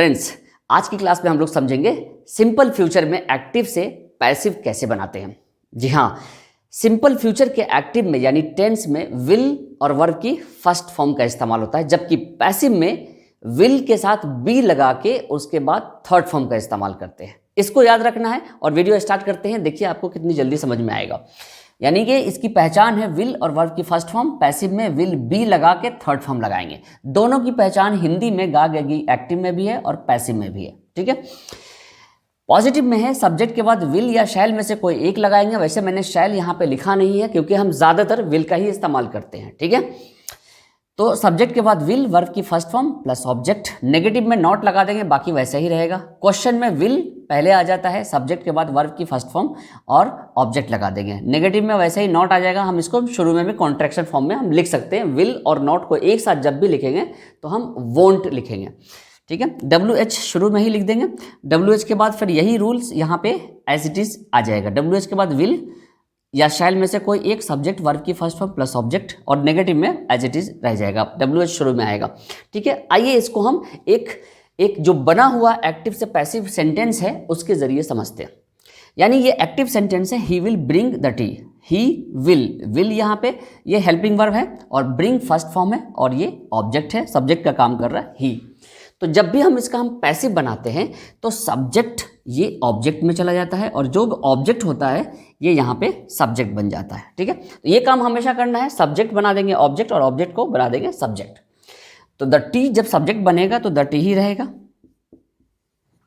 Friends, आज की class में हम लोग समझेंगे सिंपल फ्यूचर में एक्टिव से पैसिव कैसे बनाते हैं। जी हाँ, सिंपल फ्यूचर के एक्टिव में यानी टेंस में विल और वर्ब की फर्स्ट फॉर्म का इस्तेमाल होता है, जबकि पैसिव में विल के साथ बी लगा के उसके बाद थर्ड फॉर्म का इस्तेमाल करते हैं। इसको याद रखना है और वीडियो स्टार्ट करते हैं। देखिए आपको कितनी जल्दी समझ में आएगा। यानी कि इसकी पहचान है विल और वर्ब की फर्स्ट फॉर्म, पैसिव में विल बी लगा के थर्ड फॉर्म लगाएंगे। दोनों की पहचान हिंदी में गा गेगी एक्टिव में भी है और पैसिव में भी है। ठीक है, पॉजिटिव में है सब्जेक्ट के बाद विल या शैल में से कोई एक लगाएंगे। वैसे मैंने शैल यहाँ पे लिखा नहीं है क्योंकि हम ज्यादातर विल का ही इस्तेमाल करते हैं। ठीक है, तो सब्जेक्ट के बाद विल, वर्ब की first form plus object. Negative में नॉट लगा देंगे, बाकी वैसे ही रहेगा। क्वेश्चन में विल पहले आ जाता है, सब्जेक्ट के बाद वर्ब की फर्स्ट फॉर्म और ऑब्जेक्ट लगा देंगे। नेगेटिव में वैसे ही नॉट आ जाएगा। हम इसको शुरू में भी कॉन्ट्रैक्शन फॉर्म में हम लिख सकते हैं। विल और नॉट को एक साथ जब भी लिखेंगे तो हम वोंट लिखेंगे। ठीक है, WH शुरू में ही लिख देंगे। WH के बाद फिर यही रूल्स यहाँ पे एज इट इज आ जाएगा। WH के बाद विल या शैल में से कोई एक, सब्जेक्ट वर्ब की फर्स्ट फॉर्म प्लस ऑब्जेक्ट, और नेगेटिव में एज इट इज रह जाएगा। WH शुरू में आएगा। ठीक है, आइए इसको हम एक जो बना हुआ एक्टिव से पैसिव सेंटेंस है उसके जरिए समझते हैं। यानी ये एक्टिव सेंटेंस है, he will bring the T. He will यहाँ पे ये हेल्पिंग वर्ब है और ब्रिंग फर्स्ट फॉर्म है और ये ऑब्जेक्ट है, सब्जेक्ट का काम कर रहा है ही। तो जब भी हम इसका पैसिव बनाते हैं तो सब्जेक्ट ये ऑब्जेक्ट में चला जाता है और जो ऑब्जेक्ट होता है ये यहाँ पे सब्जेक्ट बन जाता है। ठीक है, तो ये काम हमेशा करना है, सब्जेक्ट बना देंगे ऑब्जेक्ट और ऑब्जेक्ट को बना देंगे सब्जेक्ट। तो द टी जब सब्जेक्ट बनेगा तो द टी ही रहेगा।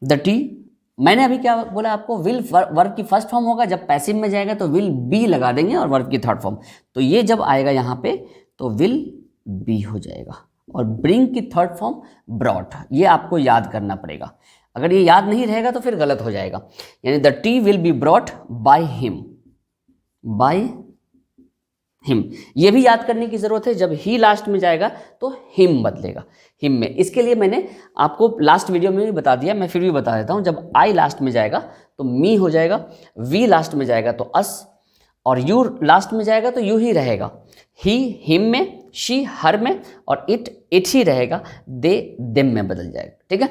द टी, मैंने अभी क्या बोला आपको, विल वर्ब की फर्स्ट फॉर्म होगा, जब पैसिव में जाएगा तो विल बी लगा देंगे और वर्ब की थर्ड फॉर्म। तो ये जब आएगा यहाँ पे तो विल बी हो जाएगा और ब्रिंग की थर्ड फॉर्म ब्रॉट। ये आपको याद करना पड़ेगा, अगर ये याद नहीं रहेगा तो फिर गलत हो जाएगा। यानी the tea will be brought by him, ये भी याद करने की जरूरत है। जब ही लास्ट में जाएगा तो हिम बदलेगा, हिम में। इसके लिए मैंने आपको लास्ट वीडियो में भी बता दिया, मैं फिर भी बता देता हूं। जब आई लास्ट में जाएगा तो मी हो जाएगा, वी लास्ट में जाएगा तो अस, और यू लास्ट में जाएगा तो यू ही रहेगा। ही हिम में, शी हर में, और इट ही रहेगा। दे देम में बदल जाएगा। ठीक है,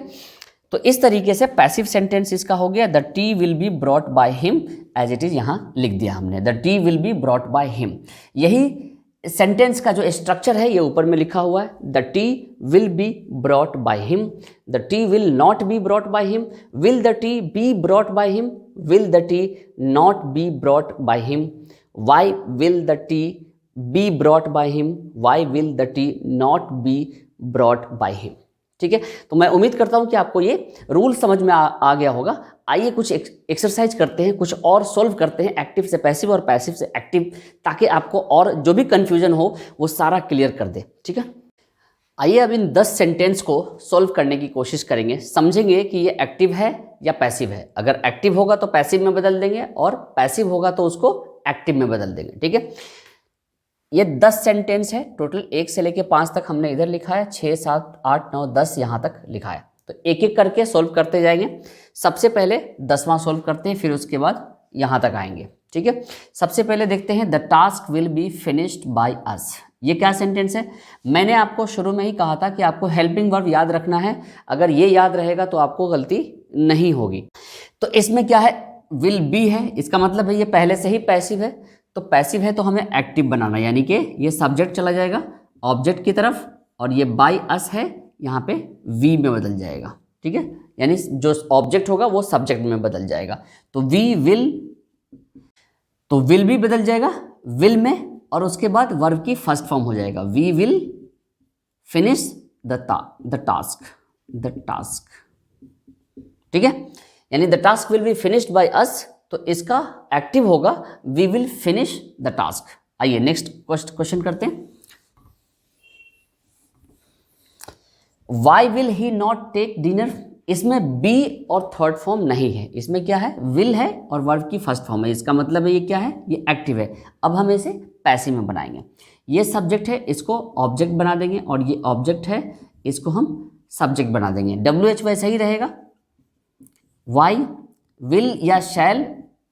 तो इस तरीके से पैसिव सेंटेंस इसका हो गया। The tea will be brought by him, as it is यहाँ लिख दिया हमने, the tea will be brought by him. यही सेंटेंस का जो स्ट्रक्चर है ये ऊपर में लिखा हुआ है। The tea will be brought by him, the tea will not be brought by him, will the tea be brought by him, will the tea not be brought by him, why will the tea be brought by him, why will the tea not be brought by him. ठीक है, तो मैं उम्मीद करता हूं कि आपको ये रूल समझ में आ गया होगा। आइए कुछ एक्सरसाइज करते हैं, कुछ और सॉल्व करते हैं एक्टिव से पैसिव और पैसिव से एक्टिव, ताकि आपको और जो भी कंफ्यूजन हो वो सारा क्लियर कर दे। ठीक है, आइए अब इन 10 सेंटेंस को सॉल्व करने की कोशिश करेंगे, समझेंगे कि ये एक्टिव है या पैसिव है। अगर एक्टिव होगा तो पैसिव में बदल देंगे और पैसिव होगा तो उसको एक्टिव में बदल देंगे। ठीक है, ये 10 सेंटेंस है टोटल, 1 से लेके 5 तक हमने इधर लिखा है, 6, 7, 8, 9, 10 यहाँ तक लिखा है। तो एक एक करके सोल्व करते जाएंगे। सबसे पहले 10वां सोल्व करते हैं, फिर उसके बाद यहाँ तक आएंगे। ठीक है, सबसे पहले देखते हैं, the task will be finished by अस। ये क्या सेंटेंस है? मैंने आपको शुरू में ही कहा था कि आपको हेल्पिंग वर्ब याद रखना है। अगर ये याद रहेगा तो आपको गलती नहीं होगी। तो इसमें क्या है, विल बी है, इसका मतलब है ये पहले से ही पैसिव है। तो पैसिव है तो हमें एक्टिव बनाना, यानी कि ये सब्जेक्ट चला जाएगा ऑब्जेक्ट की तरफ, और ये बाय अस है यहाँ पे वी में बदल जाएगा। ठीक है, यानी जो ऑब्जेक्ट होगा वो सब्जेक्ट में बदल जाएगा। तो विल भी बदल जाएगा विल में, और उसके बाद वर्ब की फर्स्ट फॉर्म हो जाएगा, we will finish the task. ठीक है, यानी the task will be finished by us, तो इसका एक्टिव होगा we will finish the task. आइए नेक्स्ट क्वेश्चन करते हैं। Why will he not take dinner? इसमें बी और थर्ड फॉर्म नहीं है, इसमें क्या है, विल है और वर्ब की फर्स्ट फॉर्म है। इसका मतलब है ये क्या है, ये एक्टिव है। अब हम इसे पैसिव में बनाएंगे। ये सब्जेक्ट है, इसको ऑब्जेक्ट बना देंगे, और ये ऑब्जेक्ट है, इसको हम सब्जेक्ट बना देंगे। WH वैसे ही रहेगा। वाई विल या शैल,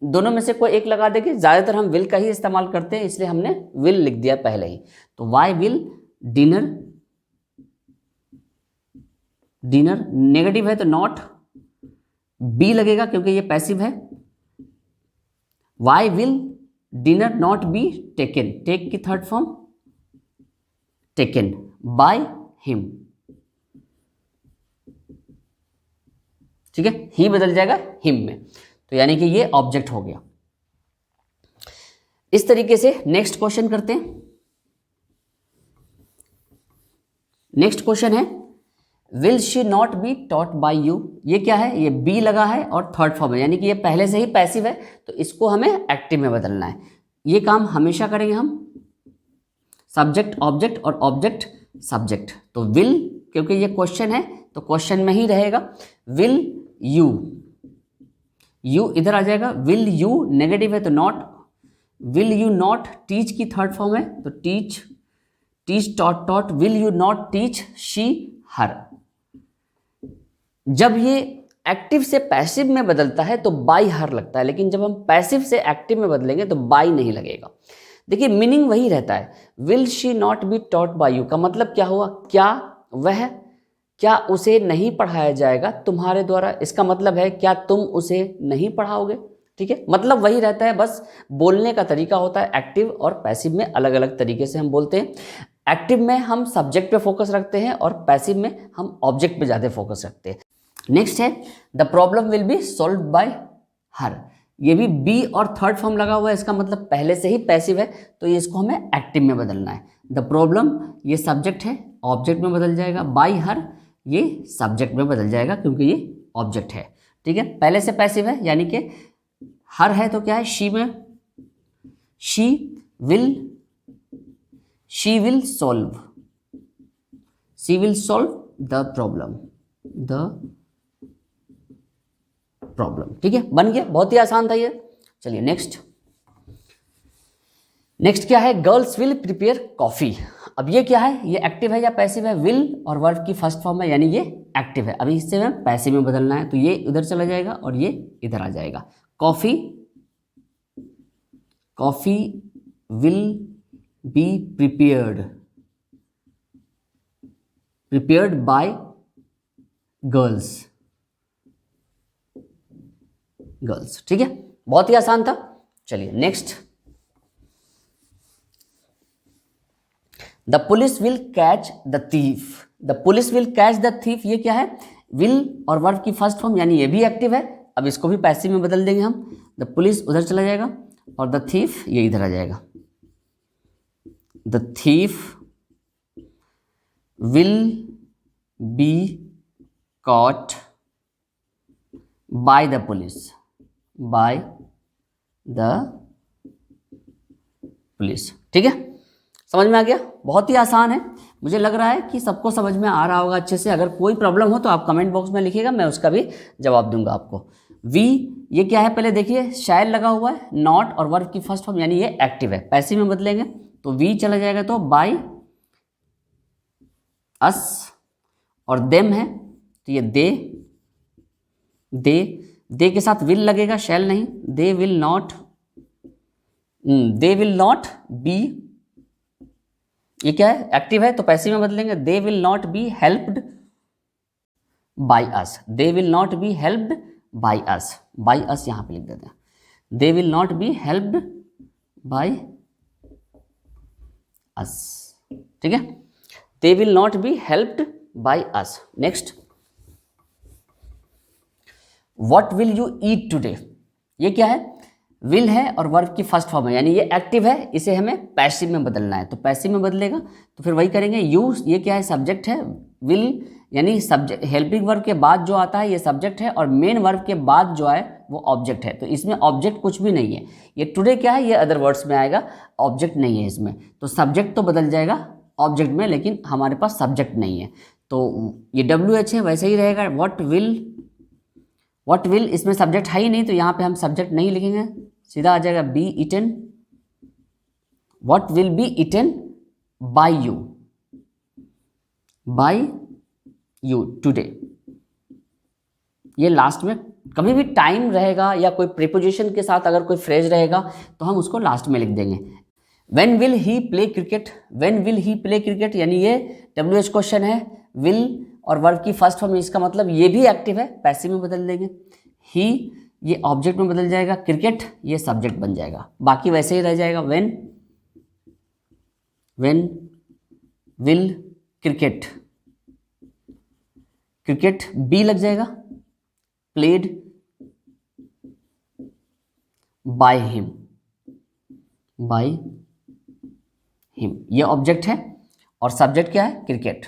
दोनों में से कोई एक लगा देंगे। ज़्यादातर हम विल का ही इस्तेमाल करते हैं, इसलिए हमने विल लिख दिया पहले ही। तो Y will dinner dinner, negative है तो नॉट, बी लगेगा क्योंकि ये पैसिव है। Y will dinner not be taken, take की third form taken by him, ठीक है, ही बदल जाएगा हिम में, तो यानी कि ये ऑब्जेक्ट हो गया। इस तरीके से नेक्स्ट क्वेश्चन करते हैं। नेक्स्ट क्वेश्चन है will she not be taught by you, ये क्या है, ये बी लगा है और थर्ड फॉर्म है, यानी कि ये पहले से ही पैसिव है, तो इसको हमें एक्टिव में बदलना है। ये काम हमेशा करेंगे हम, सब्जेक्ट ऑब्जेक्ट और ऑब्जेक्ट सब्जेक्ट। तो विल, क्योंकि ये क्वेश्चन है तो क्वेश्चन में ही रहेगा। विल यू, यू इधर आ जाएगा। विल यू नेगेटिव है तो not, will you not teach की थर्ड फॉर्म है तो teach, teach taught taught, will you not teach she her. जब ये एक्टिव से पैसिव में बदलता है तो बाई हर लगता है, लेकिन जब हम पैसिव से एक्टिव में बदलेंगे तो बाई नहीं लगेगा। देखिए मीनिंग वही रहता है। Will she not be taught by you का मतलब क्या हुआ, क्या वह, क्या उसे नहीं पढ़ाया जाएगा तुम्हारे द्वारा, इसका मतलब है क्या तुम उसे नहीं पढ़ाओगे, ठीक है, मतलब वही रहता है, बस बोलने का तरीका होता है। एक्टिव और पैसिव में अलग अलग तरीके से हम बोलते हैं। एक्टिव में हम सब्जेक्ट पे फोकस रखते हैं और पैसिव में हम ऑब्जेक्ट पे ज़्यादा फोकस रखते हैं। नेक्स्ट है the problem will be solve by हर, ये भी बी और थर्ड फॉर्म लगा हुआ है, इसका मतलब पहले से ही पैसिव है, तो ये इसको हमें एक्टिव में बदलना है। द प्रॉब्लम ये सब्जेक्ट है, ऑब्जेक्ट में बदल जाएगा। बाय हर ये सब्जेक्ट में बदल जाएगा क्योंकि ये ऑब्जेक्ट है, ठीक है, पहले से पैसिव है, यानी कि हर है तो क्या है, शी में, she will solve, she will solve the problem, ठीक है, बन गया, बहुत ही आसान था ये। चलिए नेक्स्ट क्या है, गर्ल्स विल प्रिपेयर कॉफी। अब ये क्या है, ये एक्टिव है या पैसिव है, विल और वर्ब की फर्स्ट फॉर्म है, यानी ये एक्टिव है। अभी इससे हमें पैसिव में बदलना है, तो ये उधर चला जाएगा और ये इधर आ जाएगा। Coffee will be prepared by girls, ठीक है, बहुत ही आसान था। चलिए next, the police will catch the thief, the police will catch the thief, ये क्या है, विल और वर्ब की फर्स्ट फॉर्म, यानी ये भी एक्टिव है। अब इसको भी पैसिव में बदल देंगे हम, द पुलिस उधर चला जाएगा और द थीफ ये इधर आ जाएगा। The thief will be caught by the police, ठीक है, समझ में आ गया, बहुत ही आसान है। मुझे लग रहा है कि सबको समझ में आ रहा होगा अच्छे से। अगर कोई प्रॉब्लम हो तो आप कमेंट बॉक्स में लिखिएगा, मैं उसका भी जवाब दूंगा आपको। वी ये क्या है, पहले देखिए शायद लगा हुआ है, नॉट और वर्ब की फर्स्ट फॉर्म, यानी ये एक्टिव है, पैसिव में बदलेंगे तो वी चला जाएगा, तो बाय अस, और देम है तो ये दे के साथ विल लगेगा, शैल नहीं। दे विल नॉट बी, ये क्या है, एक्टिव है तो पैसिव में बदलेंगे, they will not be helped by us, they will not be helped by us, यहां पे लिख देते हैं, they will not be helped by us, ठीक है, they will not be helped by us. Next, what will you eat today, ये क्या है, विल है और वर्ब की फर्स्ट फॉर्म है, यानी ये एक्टिव है, इसे हमें पैसिव में बदलना है, तो पैसिव में बदलेगा तो फिर वही करेंगे। यू ये क्या है, सब्जेक्ट है, विल यानी सब्जेक्ट, हेल्पिंग वर्ब के बाद जो आता है ये सब्जेक्ट है, और मेन वर्ब के बाद जो आए वो ऑब्जेक्ट है, तो इसमें ऑब्जेक्ट कुछ भी नहीं है। ये टुडे क्या है, ये अदर वर्ड्स में आएगा, ऑब्जेक्ट नहीं है इसमें, तो सब्जेक्ट तो बदल जाएगा ऑब्जेक्ट में, लेकिन हमारे पास सब्जेक्ट नहीं है, तो ये WH है वैसे ही रहेगा। व्हाट विल इसमें सब्जेक्ट है ही नहीं, तो यहाँ पे हम सब्जेक्ट नहीं लिखेंगे, सीधा आ जाएगा be eaten, what will be eaten by you today. ये लास्ट में कभी भी टाइम रहेगा या कोई प्रीपोजिशन के साथ अगर कोई फ्रेज रहेगा तो हम उसको लास्ट में लिख देंगे। When will he play cricket, यानी ये WH क्वेश्चन है, विल और वर्ब की फर्स्ट फॉर्म, इसका मतलब ये भी एक्टिव है, पैसिव में बदल देंगे। ही ये ऑब्जेक्ट में बदल जाएगा, क्रिकेट ये सब्जेक्ट बन जाएगा, बाकी वैसे ही रह जाएगा। When will cricket, cricket be लग जाएगा, प्लेड बाय हिम, ये ऑब्जेक्ट है और सब्जेक्ट क्या है, क्रिकेट,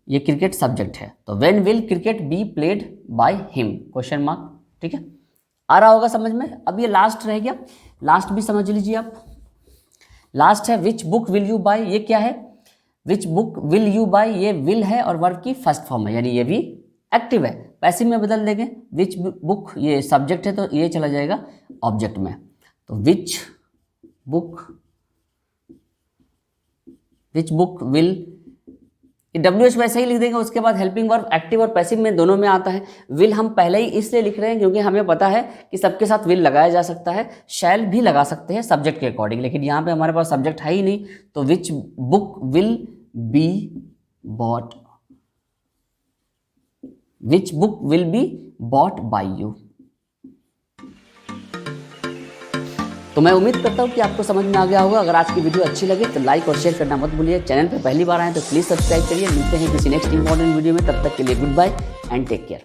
ये क्रिकेट सब्जेक्ट है। तो when will cricket be played by him, question mark. ठीक है, आ रहा होगा समझ में। अब ये लास्ट रह गया, लास्ट भी समझ लीजिए आप। लास्ट है which book will you buy, ये क्या है, which book will you buy, ये विल है और वर्ब की फर्स्ट फॉर्म है, यानी ये भी एक्टिव है, पैसिव में बदल देंगे। विच बुक ये सब्जेक्ट है तो ये चला जाएगा ऑब्जेक्ट में। तो विच बुक विल, WH वैसे ही लिख देंगे, उसके बाद हेल्पिंग वर्ब एक्टिव और पैसिव में दोनों में आता है। विल हम पहले ही इसलिए लिख रहे हैं क्योंकि हमें पता है कि सबके साथ विल लगाया जा सकता है, शैल भी लगा सकते हैं सब्जेक्ट के अकॉर्डिंग, लेकिन यहाँ पे हमारे पास सब्जेक्ट है ही नहीं। तो विच book will be bought, which book will be bought by you. तो मैं उम्मीद करता हूँ कि आपको समझ में आ गया होगा। अगर आज की वीडियो अच्छी लगे तो लाइक और शेयर करना मत भूलिए। चैनल पर पहली बार आए तो प्लीज़ सब्सक्राइब करिए। मिलते हैं किसी नेक्स्ट इंपॉर्टेंट वीडियो में, तब तक के लिए goodbye and take care.